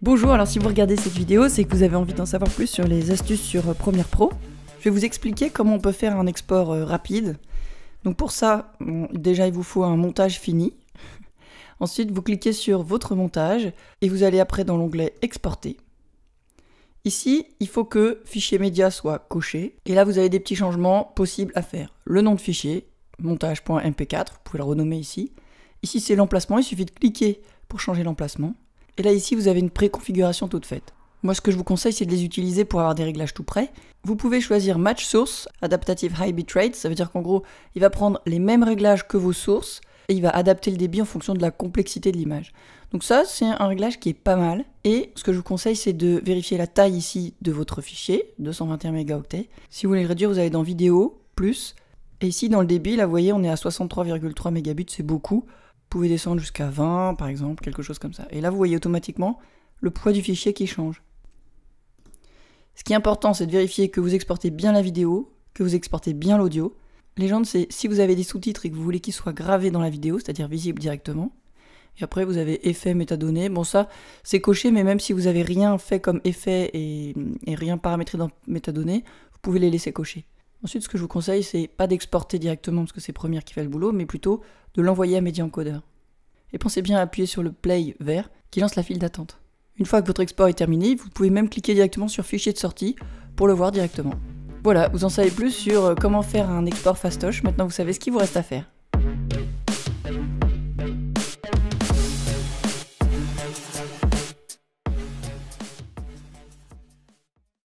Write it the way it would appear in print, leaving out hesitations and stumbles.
Bonjour, alors si vous regardez cette vidéo, c'est que vous avez envie d'en savoir plus sur les astuces sur Premiere Pro. Je vais vous expliquer comment on peut faire un export rapide. Donc pour ça, déjà il vous faut un montage fini. Ensuite, vous cliquez sur votre montage et vous allez après dans l'onglet Exporter. Ici, il faut que fichier média soit coché. Et là, vous avez des petits changements possibles à faire. Le nom de fichier, montage.mp4, vous pouvez le renommer ici. Ici, c'est l'emplacement, il suffit de cliquer pour changer l'emplacement. Et là, ici, vous avez une préconfiguration toute faite. Moi, ce que je vous conseille, c'est de les utiliser pour avoir des réglages tout prêts. Vous pouvez choisir Match Source, Adaptative High Bitrate. Ça veut dire qu'en gros, il va prendre les mêmes réglages que vos sources et il va adapter le débit en fonction de la complexité de l'image. Donc ça, c'est un réglage qui est pas mal. Et ce que je vous conseille, c'est de vérifier la taille ici de votre fichier, 221 mégaoctets. Si vous voulez le réduire, vous allez dans Vidéo, Plus. Et ici, dans le débit, là, vous voyez, on est à 63,3 mégabits, c'est beaucoup. Vous pouvez descendre jusqu'à 20, par exemple, quelque chose comme ça. Et là, vous voyez automatiquement le poids du fichier qui change. Ce qui est important, c'est de vérifier que vous exportez bien la vidéo, que vous exportez bien l'audio. Légende, c'est si vous avez des sous-titres et que vous voulez qu'ils soient gravés dans la vidéo, c'est-à-dire visibles directement. Et après, vous avez effet métadonnées. Bon, ça, c'est coché, mais même si vous n'avez rien fait comme effet et rien paramétré dans métadonnées, vous pouvez les laisser cocher. Ensuite, ce que je vous conseille, c'est pas d'exporter directement parce que c'est Premiere qui fait le boulot, mais plutôt de l'envoyer à Media Encoder. Et pensez bien à appuyer sur le play vert qui lance la file d'attente. Une fois que votre export est terminé, vous pouvez même cliquer directement sur fichier de sortie pour le voir directement. Voilà, vous en savez plus sur comment faire un export fastoche. Maintenant, vous savez ce qu'il vous reste à faire.